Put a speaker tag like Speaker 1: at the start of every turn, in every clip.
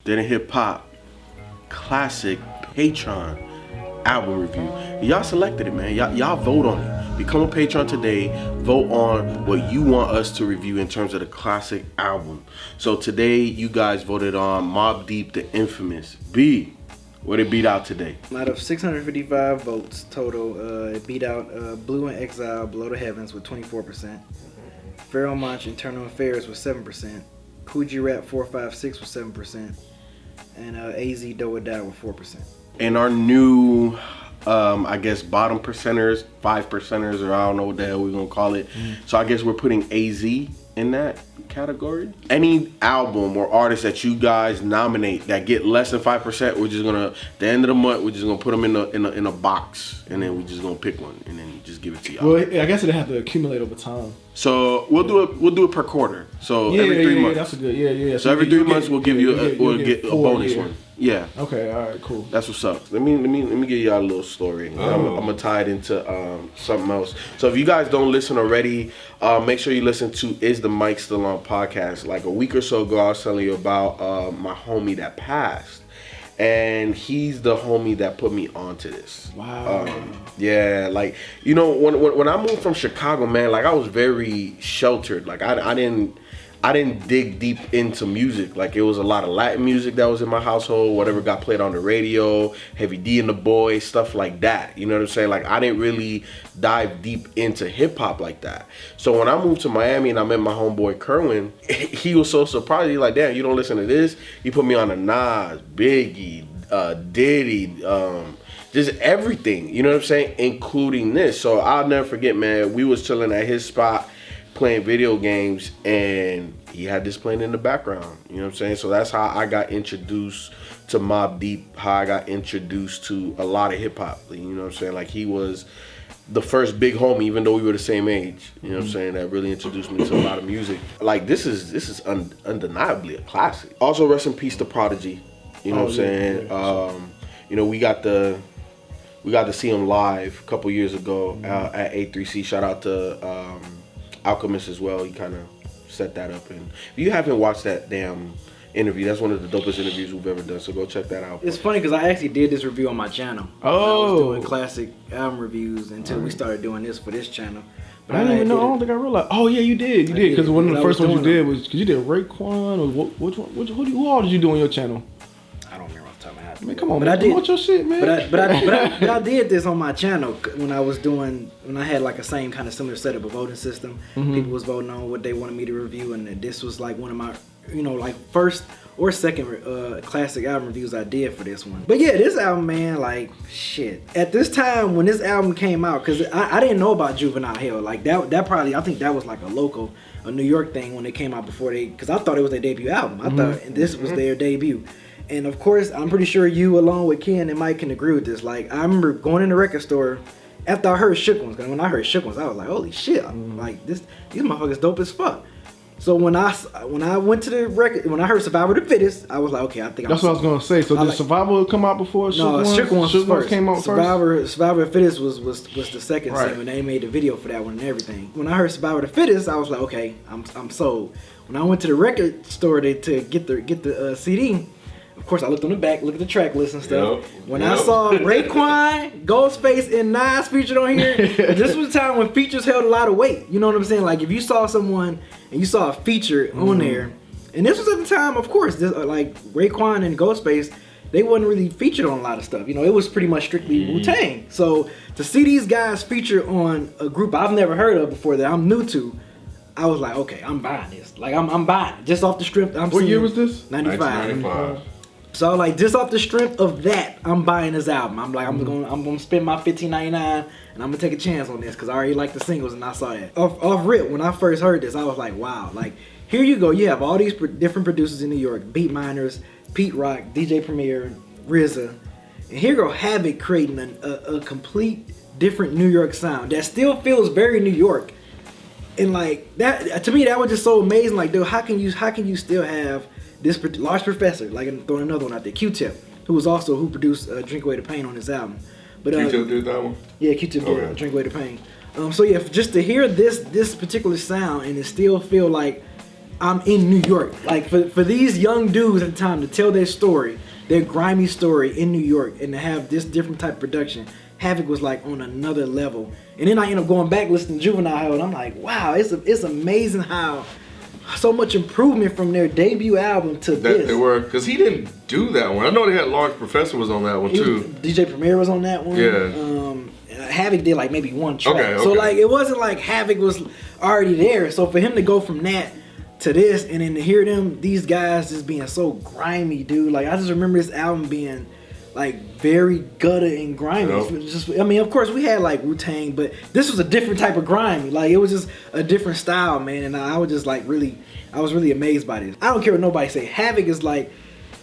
Speaker 1: than a hip hop classic Patreon album review. Y'all selected it, man. Y'all vote on it. Become a patron today. Vote on what you want us to review in terms of the classic album. So today, you guys voted on Mobb Deep, the Infamous. B, what it beat out today?
Speaker 2: Out of 655 votes total, it beat out Blue and Exile, Below the Heavens with 24%. Pharaoh Monch, Internal Affairs with 7%. Coogee Rap 456 with 7%. And AZ Do or Die with 4%.
Speaker 1: And our new, I guess, bottom percenters, 5%ers, or I don't know what the hell we're going to call it. So I guess we're putting AZ in that category. Any album or artist that you guys nominate that get less than 5%, we're just gonna, at the end of the month, we're just gonna put them in a box, and then we're just gonna pick one and then just give it to y'all.
Speaker 3: Well, I guess it'd have to accumulate over time.
Speaker 1: So we'll do it per quarter. So every 3 months.
Speaker 3: That's a good. Yeah.
Speaker 1: So every 3 months we'll give you a bonus one. Yeah.
Speaker 3: Okay. All right. Cool.
Speaker 1: That's what's up. Let me give y'all a little story. I'm gonna tie it into something else. So if you guys don't listen already, make sure you listen to Is the Myke Still On podcast. Like a week or so ago, I was telling you about my homie that passed, and he's the homie that put me onto this.
Speaker 3: Wow.
Speaker 1: Yeah, like, you know, when I moved from Chicago, man, like I was very sheltered. Like I didn't dig deep into music. Like it was a lot of Latin music that was in my household, whatever got played on the radio, Heavy D and the Boys, stuff like that. You know what I'm saying? Like I didn't really dive deep into hip hop like that. So when I moved to Miami and I met my homeboy Kerwin, he was so surprised. He's like, damn, you don't listen to this? You put me on a Nas, Biggie, Diddy, just everything. You know what I'm saying? Including this. So I'll never forget, man, we was chilling at his spot, playing video games, and he had this playing in the background. You know what I'm saying? So that's how I got introduced to Mobb Deep, how I got introduced to a lot of hip hop. You know what I'm saying? Like he was the first big homie, even though we were the same age. You know what I'm saying? That really introduced me to a lot of music. Like this is undeniably a classic. Also, rest in peace to Prodigy. You know what I'm saying?
Speaker 3: Yeah.
Speaker 1: You know, we got to see him live a couple years ago at A3C. Shout out to Alchemist as well. He kind of set that up, and if you haven't watched that damn interview, that's one of the dopest interviews we've ever done, so go check that out.
Speaker 2: It's funny because I actually did this review on my channel. I was doing classic album reviews until we started doing this for this channel. But
Speaker 3: I didn't even know. I don't think I realized. Oh yeah, you did. Because one of the first ones you did was because you did Raekwon, or which one? Who all did you do on your channel?
Speaker 2: I don't remember off the top of my head.
Speaker 3: Man, come on, man. I did your shit, man.
Speaker 2: But I did this on my channel when I had like a same kind of similar setup, a voting system. People was voting on what they wanted me to review, and this was like one of my, like first or second classic album reviews I did for this one. But yeah, this album, man, like shit. At this time when this album came out, because I didn't know about Juvenile Hell. Like that probably, I think that was like a New York thing when it came out before because I thought it was their debut album. I thought this was their debut. And of course, I'm pretty sure you, along with Ken and Myke, can agree with this. Like, I remember going in the record store after I heard Shook Ones. Because when I heard Shook Ones, I was like, holy shit! Like these motherfuckers dope as fuck. So when I went to the record, when I heard Survivor the Fittest, I was like, okay, I think
Speaker 3: that's what I was gonna say. So did Survivor come out before Shook Ones?
Speaker 2: No, Shook Ones first.
Speaker 3: Came out first.
Speaker 2: Survivor the Fittest was the second single, and they made the video for that one and everything. When I heard Survivor the Fittest, I was like, okay, I'm sold. When I went to the record store to get the CD. Of course, I looked on the back, looked at the track list and stuff. When I saw Raekwon, Ghostface, and Nas featured on here, this was the time when features held a lot of weight. You know what I'm saying? Like, if you saw someone and you saw a feature on there, and this was at the time, of course, like Raekwon and Ghostface, they wasn't really featured on a lot of stuff. It was pretty much strictly Wu-Tang. So to see these guys feature on a group I've never heard of before that I'm new to, I was like, okay, I'm buying this. Like, I'm buying it. Just off the strength.
Speaker 3: What year was this?
Speaker 2: 95. So like just off the strength of that, I'm buying this album. I'm like, I'm gonna spend my $15.99 and I'm gonna take a chance on this because I already like the singles and I saw that. Off rip, when I first heard this, I was like, wow, like here you go. You have all these different producers in New York, Beat Miners, Pete Rock, DJ Premier, RZA, and here go Havoc creating a complete different New York sound that still feels very New York. And like that, to me, that was just so amazing. Like, dude, how can you still have this Large Professor, like throwing another one out there, Q-Tip, who produced Drink Away the Pain on this album. But
Speaker 4: Q-Tip did that one?
Speaker 2: Yeah, Q-Tip did Drink Away the Pain. So yeah, just to hear this particular sound and it still feel like I'm in New York. Like for these young dudes at the time to tell their story, their grimy story in New York, and to have this different type of production, Havoc was like on another level. And then I end up going back listening to Juvenile Hell, and I'm like, wow, it's amazing how so much improvement from their debut album to this.
Speaker 4: They were, because he didn't do that one. I know they had Large Professor was on that one too.
Speaker 2: DJ Premier was on that one.
Speaker 4: Yeah.
Speaker 2: Havoc did like maybe one track.
Speaker 4: Okay.
Speaker 2: So like it wasn't like Havoc was already there. So for him to go from that to this, and then to hear these guys just being so grimy, dude. Like I just remember this album being like very gutter and grimy. Yep. I mean, of course we had like Wu-Tang, but this was a different type of grimy. Like it was just a different style, man. And I was just like I was really amazed by this. I don't care what nobody say. Havoc is like,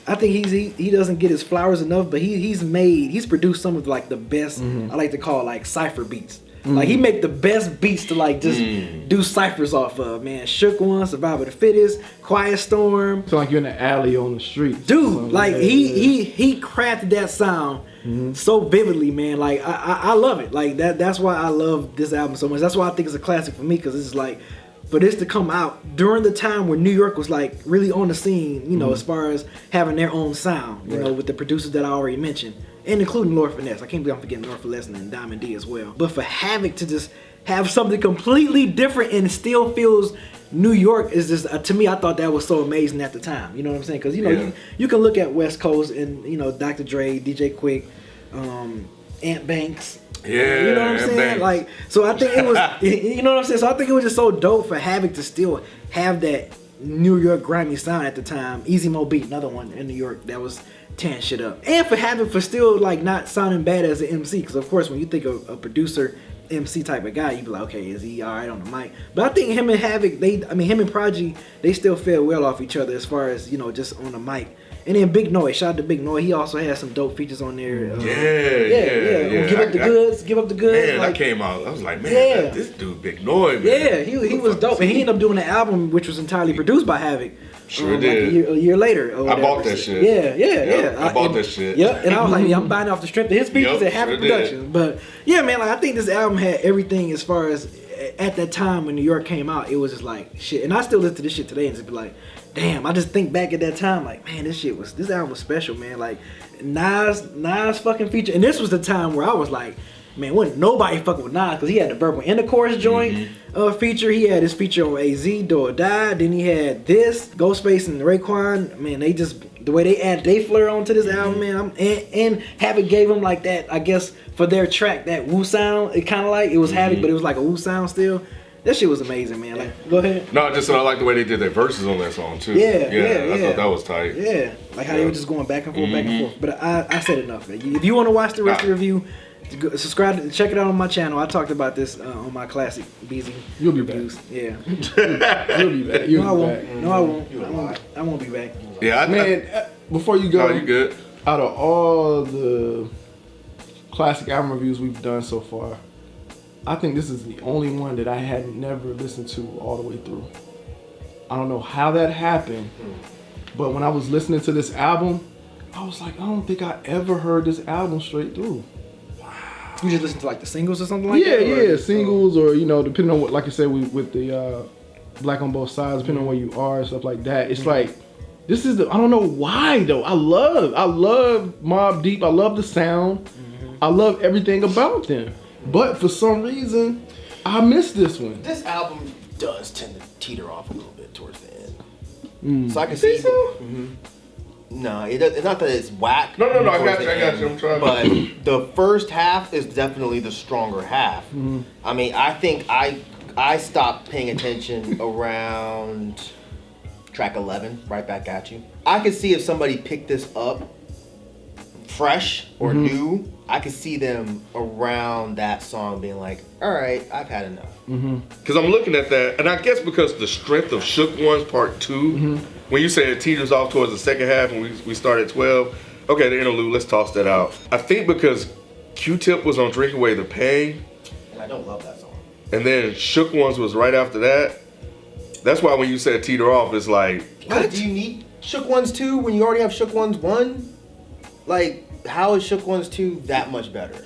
Speaker 2: I think he doesn't get his flowers enough, but he's produced some of like the best, I like to call it like cypher beats. Like he make the best beats to like just do ciphers off of, man. Shook One, Survival of the Fittest, Quiet Storm.
Speaker 3: It's like you're in the alley on the street.
Speaker 2: Dude, like he crafted that sound so vividly, man. Like I love it. Like that's why I love this album so much. That's why I think it's a classic for me, because it's like, for this to come out during the time where New York was like really on the scene, you know, as far as having their own sound, you know, with the producers that I already mentioned, and including Lord Finesse. I can't believe I'm forgetting Lord Finesse and Diamond D as well. But for Havoc to just have something completely different and still feels New York is just, to me, I thought that was so amazing at the time. You know what I'm saying? Because, you know, you can look at West Coast and, you know, Dr. Dre, DJ Quick, Ant Banks.
Speaker 4: Yeah,
Speaker 2: you know what I'm saying?
Speaker 4: Banks.
Speaker 2: Like, so I think it was, you know what I'm saying? So I think it was just so dope for Havoc to still have that New York grimy sound at the time. Easy Mo Beat, another one in New York that was tearing shit up. And for Havoc for still like not sounding bad as an MC, because of course when you think of a producer, MC type of guy, you be like, okay, is he alright on the mic? But I think him and Havoc, him and Prodigy, they still fare well off each other as far as, you know, just on the mic. And then Big Noise, shout out to Big Noise. He also had some dope features on there.
Speaker 4: Yeah.
Speaker 2: Give up the goods.
Speaker 4: Man,
Speaker 2: like,
Speaker 4: I came out. I was like, man, this dude Big Noise. Man.
Speaker 2: Yeah, he was dope, and he ended up doing an album which was entirely produced by Havoc.
Speaker 4: Sure did.
Speaker 2: Like a year later.
Speaker 4: I bought that shit.
Speaker 2: Yeah.
Speaker 4: I bought that shit.
Speaker 2: Yep. And I was like, I'm buying off the strength of his features and Havoc production. But yeah, man, like I think this album had everything as far as at that time when New York came out. It was just like shit, and I still listen to this shit today and just be like, damn, I just think back at that time, like, man, this album was special, man. Like, Nas fucking feature. And this was the time where I was like, man, wasn't nobody fucking with Nas, because he had the verbal intercourse joint feature. He had his feature on AZ, Do or Die. Then he had this, Ghostface and Raekwon. Man, they just, the way they added they flair onto this album, man. And Havoc gave him like that, I guess, for their track, that Wu sound. It kind of like, it was Havoc, but it was like a Wu sound still. That shit was amazing, man. Like, go ahead.
Speaker 4: No, just I like the way they did their verses on that song too.
Speaker 2: Yeah.
Speaker 4: I thought that was tight.
Speaker 2: Yeah, like how they were just going back and forth, But I said enough, man. If you want to watch the rest of the review, subscribe, check it out on my channel. I talked about this on my classic Beezy reviews. Yeah.
Speaker 3: You'll be back.
Speaker 2: No, I won't. I won't be back.
Speaker 4: Yeah,
Speaker 3: man. Before you go,
Speaker 4: you good?
Speaker 3: Out of all the classic album reviews we've done so far, I think this is the only one that I had never listened to all the way through. I don't know how that happened, but when I was listening to this album, I was like, I don't think I ever heard this album straight through.
Speaker 2: You just listen to like the singles or something like that?
Speaker 3: Yeah, singles, or you know, depending on what, like I said, with the Black on Both Sides, depending on where you are and stuff like that. It's like, this is I don't know why though. I love Mobb Deep. I love the sound. I love everything about them. But for some reason, I missed this one.
Speaker 5: This album does tend to teeter off a little bit towards the end. So I can see. No, it's not that it's whack.
Speaker 4: No, I got you. I'm trying.
Speaker 5: But the first half is definitely the stronger half. I mean, I think I stopped paying attention around track 11, Right Back At You. I could see if somebody picked this up fresh or new, I could see them around that song being like, all right, I've had enough.
Speaker 4: Because I'm looking at that, and I guess because the strength of Shook One's part 2, when you say it teeters off towards the second half and we start at 12, okay, the interlude, let's toss that out. I think because Q-Tip was on Drink Away the Pain,
Speaker 5: And I don't love that song.
Speaker 4: and then Shook One's was right after that, that's why when you said teeter off, it's like,
Speaker 5: What? Do you need Shook Ones 2 when you already have Shook Ones 1? Like, how is Shook Ones 2 that much better?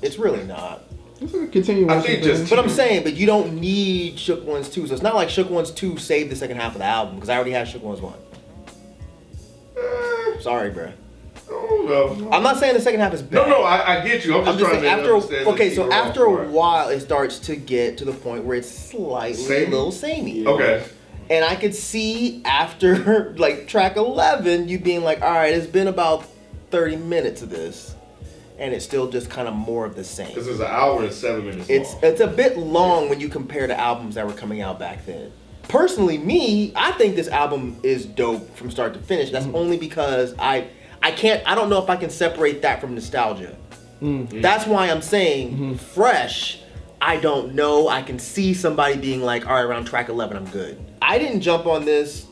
Speaker 5: It's really not.
Speaker 3: It's a continuation.
Speaker 4: I think just.
Speaker 5: But I'm saying, but you don't need Shook Ones 2. So it's not like Shook Ones 2 saved the second half of the album because I already had Shook Ones 1. Sorry, bro.
Speaker 4: No.
Speaker 5: I'm not saying the second half is bad.
Speaker 4: No, I get you. I'm just trying to understand.
Speaker 5: After a while, it starts to get to the point where it's slightly a little samey.
Speaker 4: Okay.
Speaker 5: And I could see after like track 11, you being like, all right, it's been about 30 minutes of this. And it's still just kind of more of the same.
Speaker 4: This is an hour and 7 minutes long.
Speaker 5: It's a bit long when you compare to albums that were coming out back then. Personally, I think this album is dope from start to finish. That's only because I don't know if I can separate that from nostalgia. That's why I'm saying fresh. I don't know. I can see somebody being like, all right, around track 11, I'm good. I didn't jump on this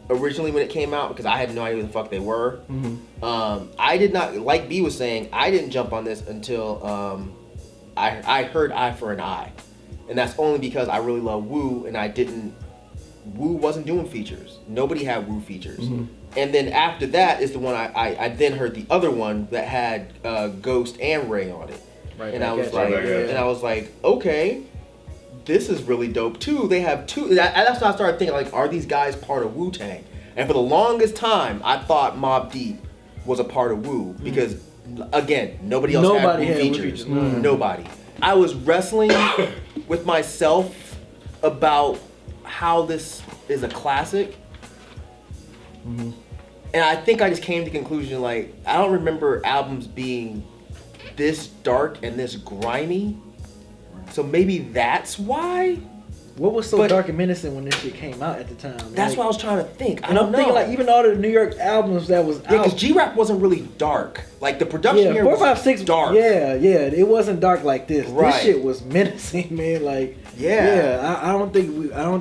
Speaker 5: originally when it came out because I had no idea who the fuck they were. I did not, like B was saying, I didn't jump on this until I heard Eye for an Eye. And that's only because I really love Wu and Wu wasn't doing features. Nobody had Wu features. And then after that is the one I then heard the other one that had Ghost and Ray on it.
Speaker 2: Right,
Speaker 5: and I was like, okay, this is really dope too. They have two. That's when I started thinking, like, are these guys part of Wu-Tang? And for the longest time, I thought Mobb Deep was a part of Wu because, again, nobody else had Wu features. Nobody. I was wrestling with myself about how this is a classic. And I think I just came to the conclusion, like, I don't remember albums being this dark and this grimy. So maybe that's why.
Speaker 2: What was so dark and menacing when this shit came out at the time?
Speaker 5: That's what I was trying to think.
Speaker 2: And I'm thinking, like, even all the New York albums that was out.
Speaker 5: Yeah, because G-Rap wasn't really dark. Like, the production here
Speaker 2: 4, 5, 6,
Speaker 5: was dark.
Speaker 2: Yeah, it wasn't dark like this.
Speaker 5: Right.
Speaker 2: This shit was menacing, man. Like,
Speaker 5: yeah.
Speaker 2: I don't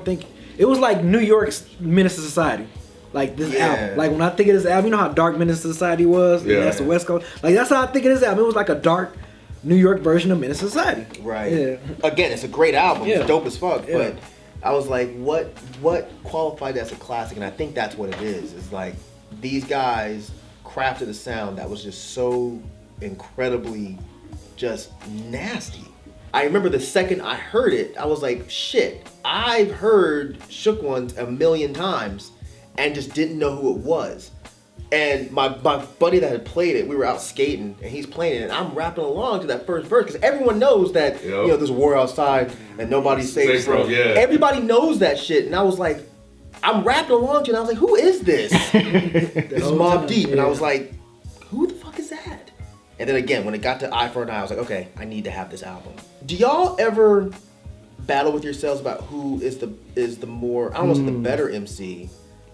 Speaker 2: think it was like New York's Menace to Society. Like this album. Like when I think of this album, you know how dark Menace to Society was? Yeah. That's the West Coast. Like that's how I think of this album. It was like a dark New York version of Menace to Society.
Speaker 5: Right.
Speaker 2: Yeah.
Speaker 5: Again, it's a great album.
Speaker 2: Yeah.
Speaker 5: It's dope as fuck.
Speaker 2: Yeah.
Speaker 5: But I was like, what qualified as a classic? And I think that's what it is. It's like these guys crafted a sound that was just so incredibly just nasty. I remember the second I heard it, I was like, shit, I've heard Shook Ones a million times and just didn't know who it was. And my buddy that had played it, we were out skating and he's playing it and I'm rapping along to that first verse because everyone knows that, you know, there's a war outside and nobody's safe from.
Speaker 4: Yeah.
Speaker 5: Everybody knows that shit. And I was like, I'm rapping along to it and I was like, who is this? This is Mobb Deep. And I was like, who the fuck is that? And then again, when it got to Eye for an Eye, I was like, okay, I need to have this album. Do y'all ever battle with yourselves about who is the more, I don't want to say the better MC?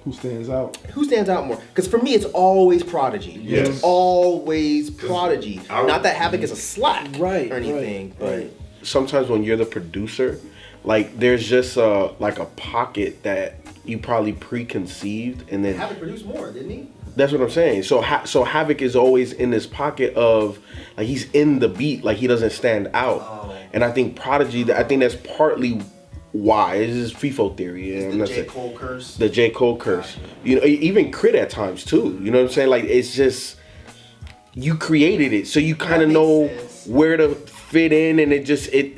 Speaker 3: Who stands out?
Speaker 5: Who stands out more? Because for me, it's always Prodigy.
Speaker 4: Yes.
Speaker 5: It's always Prodigy. Not that Havoc is a slack or anything, but
Speaker 1: sometimes when you're the producer, like there's just like a pocket that you probably preconceived, and then
Speaker 5: Havoc produced more, didn't he?
Speaker 1: That's what I'm saying. So Havoc is always in this pocket of like he's in the beat, like he doesn't stand out. And I think Prodigy, I think that's partly why. It's just Feefo theory.
Speaker 5: It's the J. Cole curse.
Speaker 1: The J. Cole curse. You know, even Crit at times too. You know what I'm saying? Like it's just you created it, so you kind of know where to fit in, and it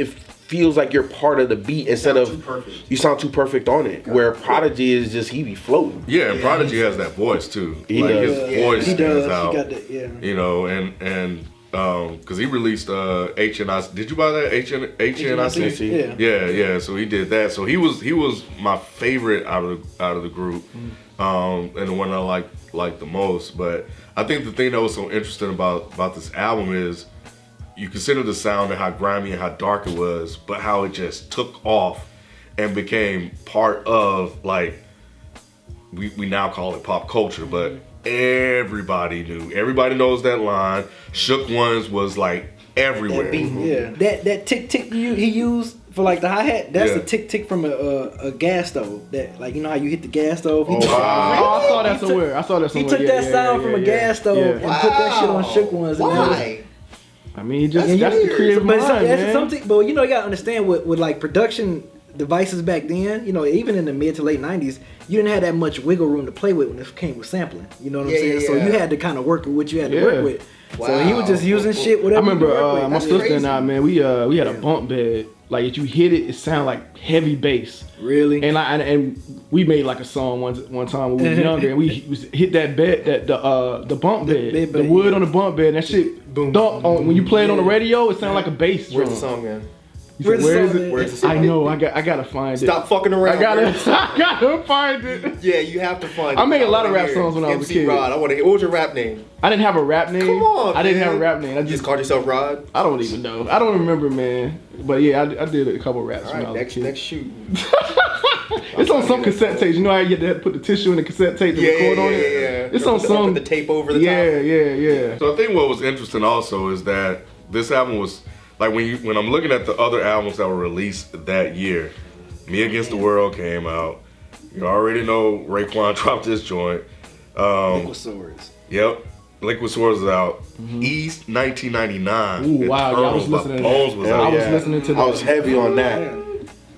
Speaker 1: feels like you're part of the beat instead of you sound too perfect on it. Where Prodigy is just he be floating.
Speaker 4: Yeah, and Prodigy has that voice too.
Speaker 1: He
Speaker 4: like
Speaker 1: does.
Speaker 4: His voice stands out.
Speaker 2: He got the,
Speaker 4: You know, and because he released HNIC. Did you buy that HNIC? Yeah. So he did that. So he was my favorite out of the group, and the one I liked the most. But I think the thing that was so interesting about this album is you consider the sound and how grimy and how dark it was, but how it just took off and became part of like we now call it pop culture, but everybody knows that line. Shook Ones was like everywhere.
Speaker 2: That beat, that tick tick he used for like the hi-hat, that's the tick tick from a gas stove. That, like, you know how you hit the gas stove?
Speaker 3: I saw that somewhere.
Speaker 2: He took that sound from a gas stove and put that shit on Shook Ones.
Speaker 5: Why?
Speaker 3: I mean, that's the creative mind, man.
Speaker 2: But you know, you gotta understand with like production devices back then, you know, even in the mid to late 90s, you didn't have that much wiggle room to play with when it came with sampling. You know what I'm saying? So you had to kind of work with what you had to work with.
Speaker 5: Wow.
Speaker 2: So he was just using shit, whatever.
Speaker 3: I remember
Speaker 2: you could work with.
Speaker 3: my
Speaker 2: That's
Speaker 3: sister
Speaker 2: crazy.
Speaker 3: and I, man, we had a bump bed. Like if you hit it, it sounded like heavy bass.
Speaker 2: Really?
Speaker 3: And we made like a song one time when we was younger, and we hit that bed, the bump bed, the wood on the bump bed, and that shit
Speaker 5: Boom.
Speaker 3: thump on when you play it on the radio, it sounded like a bass drum.
Speaker 5: Where's the song, man?
Speaker 3: You said, where is it?
Speaker 5: Where's the song?
Speaker 3: I know. I gotta find it.
Speaker 5: Stop fucking around.
Speaker 3: I gotta find it.
Speaker 5: Yeah, you have to find it.
Speaker 3: I made a lot of
Speaker 5: wanna
Speaker 3: rap
Speaker 5: hear
Speaker 3: songs when I was a kid.
Speaker 5: Rod, I want to hear. What was your rap name?
Speaker 3: I didn't have a rap name.
Speaker 5: Come on,
Speaker 3: I didn't
Speaker 5: man.
Speaker 3: have a rap name. I
Speaker 5: You just
Speaker 3: just
Speaker 5: called yourself Rod?
Speaker 3: I don't even know. I don't remember, man. But yeah, I did a couple raps
Speaker 5: All
Speaker 3: when I
Speaker 5: right,
Speaker 3: was a kid.
Speaker 5: next shoot.
Speaker 3: It's on some cassette tapes. You know how you had to put the tissue in the cassette tape to record on it? It's on some.
Speaker 5: Put the tape over the top.
Speaker 3: Yeah.
Speaker 4: So I think what was interesting also is that this album was like when I'm looking at the other albums that were released that year, Me Against the World came out. You already know Raekwon dropped this joint.
Speaker 2: Liquid Swords.
Speaker 4: Yep. Liquid Swords is out. East 1999.
Speaker 3: Ooh, wow, yeah, I was listening to
Speaker 4: Bones was
Speaker 3: I
Speaker 4: out.
Speaker 3: was listening to that.
Speaker 1: I was heavy on that.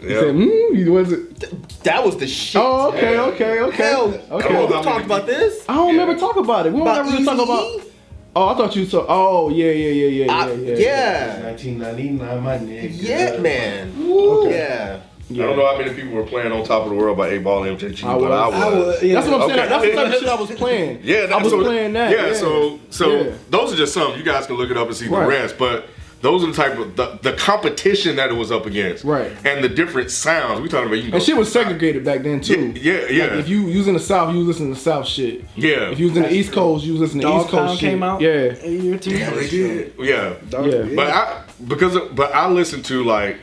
Speaker 3: You said, was it?
Speaker 5: That was the shit.
Speaker 3: Oh, okay.
Speaker 5: Hell,
Speaker 3: Okay.
Speaker 5: come on, we talked about this.
Speaker 3: I don't remember talk about it. We don't
Speaker 5: About
Speaker 3: ever really talk about.
Speaker 5: Eazy-E?
Speaker 3: Oh, I thought you saw. Oh, yeah.
Speaker 5: Yeah.
Speaker 1: 1999, my nigga.
Speaker 5: Yeah, man.
Speaker 3: Okay.
Speaker 5: Yeah.
Speaker 4: I don't know how many people were playing On Top of the World by 8 Ball MJG, but I was.
Speaker 2: Yeah.
Speaker 3: That's what I'm saying.
Speaker 4: Okay.
Speaker 3: That's the type of shit I was playing.
Speaker 4: Yeah,
Speaker 3: I was playing that.
Speaker 4: Yeah, so
Speaker 3: Yeah.
Speaker 4: those are just some. You guys can look it up and see the
Speaker 3: Right.
Speaker 4: rest, but those are the type of the competition that it was up against,
Speaker 3: Right.
Speaker 4: And the different sounds we talking about.
Speaker 3: And shit was segregated back then too.
Speaker 4: Yeah.
Speaker 3: Like, if you was in the South, you was listening to South shit.
Speaker 4: Yeah.
Speaker 3: If you was in the East Coast, you was listening to East Coast shit.
Speaker 2: came out.
Speaker 3: Yeah.
Speaker 2: A year or two.
Speaker 4: Yeah, they did. Yeah.
Speaker 3: Yeah.
Speaker 4: But I listened to like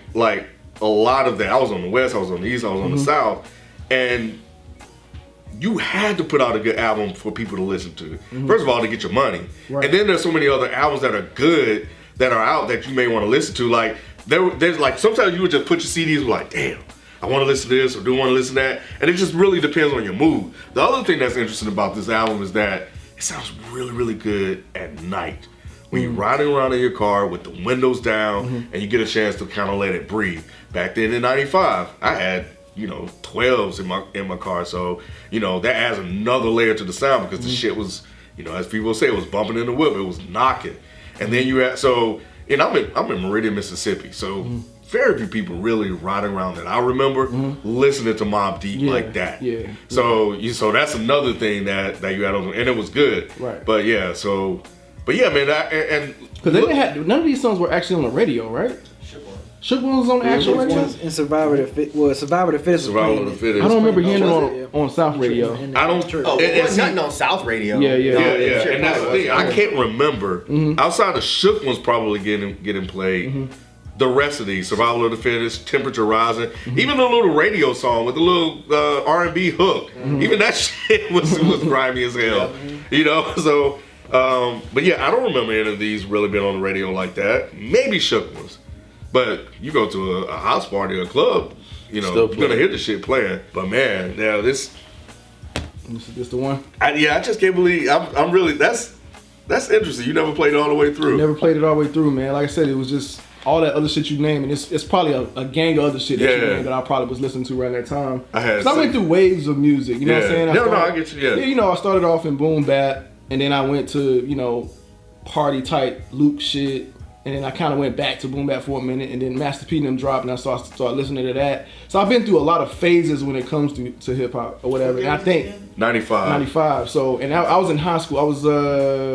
Speaker 4: a lot of that. I was on the West, I was on the East, I was on the South, and you had to put out a good album for people to listen to. First of all, to get your money,
Speaker 3: Right.
Speaker 4: and then there's so many other albums that are good that are out that you may want to listen to. Like there's like sometimes you would just put your CDs like, damn, I want to listen to this or do want to listen to that, and it just really depends on your mood. The other thing that's interesting about this album is that it sounds really, really good at night. When you're riding around in your car with the windows down and you get a chance to kind of let it breathe. Back then in '95, I had 12s in my car, so that adds another layer to the sound because the shit was, as people say, it was bumping in the whip, it was knocking. And then you had I'm in Meridian, Mississippi, so very few people really riding around that I remember listening to Mobb Deep like that.
Speaker 3: Yeah.
Speaker 4: So that's another thing that you had on, and it was good.
Speaker 3: Right.
Speaker 4: But yeah, man,
Speaker 3: Because they didn't have none of these songs were actually on the radio, right? Shook One was on the actual radio.
Speaker 2: And Survivor the Fittest was
Speaker 4: Survival of the
Speaker 2: playing
Speaker 4: Fittest.
Speaker 3: I don't remember hearing
Speaker 2: Was
Speaker 3: it
Speaker 2: it?
Speaker 3: on South radio.
Speaker 4: I don't.
Speaker 5: Oh,
Speaker 4: and
Speaker 5: it was
Speaker 4: see-
Speaker 5: nothing on South Radio.
Speaker 3: Yeah.
Speaker 4: Yeah. And that's the thing. I can't remember outside of Shook One's probably getting played. The rest of these, Survival of the Fittest, Temperature Rising, even the little radio song with the little R&B hook, even that shit was grimy as hell. So. But yeah, I don't remember any of these really being on the radio like that. Maybe Shook Ones. But you go to a house party or a club, you're gonna hear the shit playing. But man, now this
Speaker 3: This the one.
Speaker 4: I just can't believe I'm really that's interesting. You never played it all the way through.
Speaker 3: Never played it all the way through, man. Like I said, it was just all that other shit you name, and it's probably a gang of other shit that you named that I probably was listening to around that time. I went through waves of music, you know what I'm saying?
Speaker 4: I get you. Yeah.
Speaker 3: I started off in boom bap, and then I went to party type Luke shit. And then I kind of went back to boom bap for a minute, and then Master P and them dropped, and I started listening to that. So I've been through a lot of phases when it comes to hip hop or whatever. And I think 95. So, and I was in high school. I was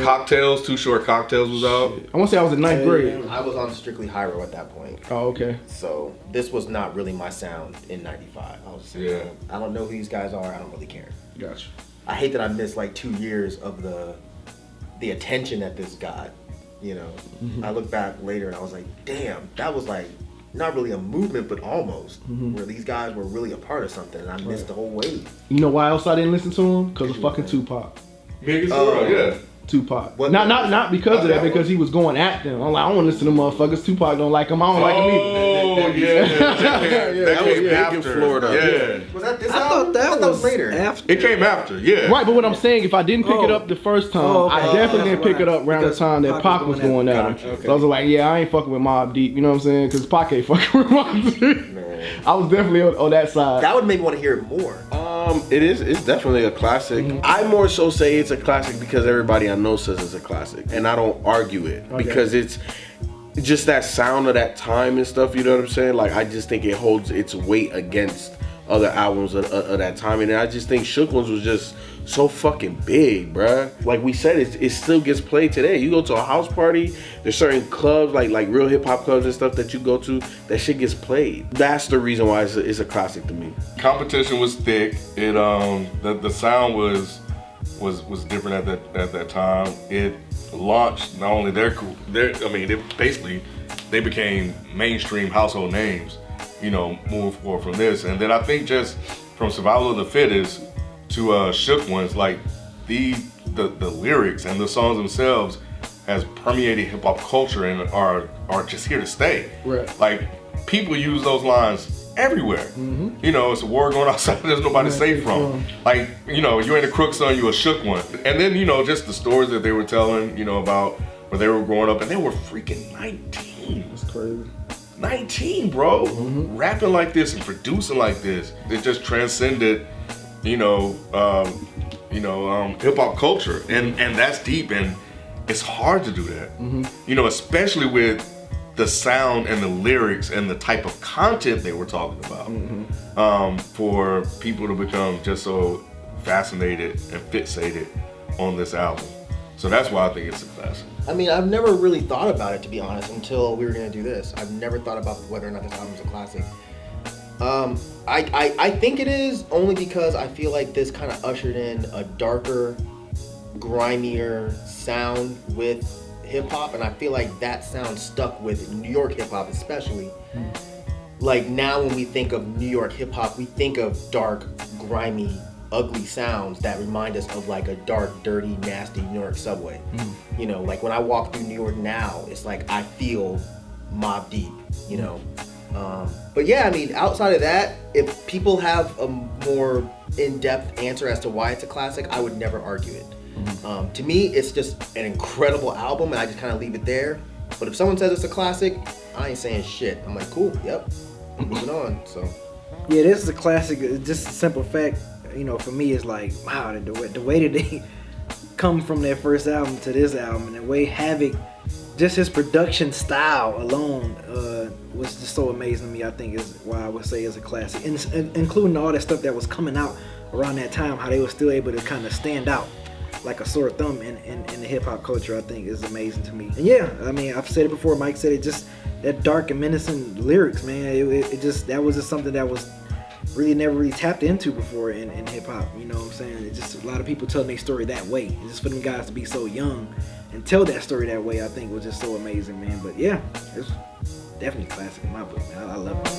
Speaker 4: Cocktails, Too Short Cocktails was out.
Speaker 3: I want to say I was in 9th grade.
Speaker 5: I was on Strictly Hyro at that point.
Speaker 3: Oh, okay.
Speaker 5: So this was not really my sound in '95. I was saying, I don't know who these guys are. I don't really care.
Speaker 3: Gotcha.
Speaker 5: I hate that I missed like 2 years of the attention that this got. I look back later and I was like, damn, that was like not really a movement, but almost where these guys were really a part of something, and I missed the whole wave.
Speaker 3: You know why else I didn't listen to him? Because of fucking Tupac.
Speaker 4: Yeah.
Speaker 3: Tupac. Not because of that, because he was going at them. I'm like, I don't want to listen to them motherfuckers. Tupac don't like him. I don't like him either.
Speaker 4: That
Speaker 1: was
Speaker 4: came
Speaker 1: big in
Speaker 4: after.
Speaker 1: Florida.
Speaker 4: Yeah.
Speaker 5: Was that this
Speaker 2: I
Speaker 5: album?
Speaker 2: thought that was
Speaker 5: later.
Speaker 2: after.
Speaker 4: It came after, yeah.
Speaker 3: Right, but what I'm saying, if I didn't pick it up the first time, I definitely didn't pick it up around the time that Pac was going at him. So I was like, yeah, I ain't fucking with Mobb Deep. You know what I'm saying? Because Pac ain't fucking with Mobb Deep. I was definitely on that side.
Speaker 5: That would make me want to hear it more.
Speaker 1: It's definitely a classic. I more so say it's a classic because everybody I know says it's a classic, and I don't argue it because it's just that sound of that time and stuff. You know what I'm saying? Like, I just think it holds its weight against other albums of that time, and I just think Shook Ones was just so fucking big, bruh. Like we said, it still gets played today. You go to a house party, there's certain clubs like real hip hop clubs and stuff that you go to, that shit gets played. That's the reason why it's a classic to me.
Speaker 4: Competition was thick. It the sound was different at that time. It launched not only they became mainstream household names, you know, moving forward from this. And then I think just from Survival of the Fittest to Shook Ones, like the lyrics and the songs themselves has permeated hip hop culture and are just here to stay.
Speaker 3: Right.
Speaker 4: Like, people use those lines everywhere. You know, it's a war going outside, there's nobody safe from. Like, you know, you ain't a crook, son, you a shook one. And then, you know, just the stories that they were telling, you know, about where they were growing up, and they were freaking 19.
Speaker 3: That's crazy.
Speaker 4: 19, bro. Rapping like this and producing like this. It just transcended, hip hop culture. And that's deep, and it's hard to do that. You know, especially with the sound and the lyrics and the type of content they were talking about. For people to become just so fascinated and fixated on this album. So that's why I think it's a classic.
Speaker 5: I mean, I've never really thought about it, to be honest, until we were gonna do this. I've never thought about whether or not this album's a classic. I think it is, only because I feel like this kind of ushered in a darker, grimier sound with hip hop, and I feel like that sound stuck with New York hip hop especially. Like, now when we think of New York hip hop, we think of dark, grimy, ugly sounds that remind us of like a dark, dirty, nasty New York subway. You know, like when I walk through New York now, it's like I feel Mobb Deep, you know. But yeah, I mean, outside of that, if people have a more in-depth answer as to why it's a classic, I would never argue it. To me, it's just an incredible album, and I just kind of leave it there. But if someone says it's a classic, I ain't saying shit. I'm like, cool, yep, moving on. So
Speaker 2: yeah, this is a classic. Just a simple fact, you know, for me, it's like, wow, the way that they come from their first album to this album, and the way Havoc, just his production style alone was just so amazing to me. I think is why I would say it's a classic, and including all that stuff that was coming out around that time, how they were still able to kind of stand out like a sore thumb in the hip hop culture, I think is amazing to me. And yeah, I mean, I've said it before, Myke said it, just that dark and menacing lyrics, man. It just, that was just something that was really never really tapped into before in hip hop. You know what I'm saying? It's just a lot of people telling their story that way. And just for them guys to be so young and tell that story that way, I think was just so amazing, man. But yeah, it's definitely a classic in my book, man. I love it.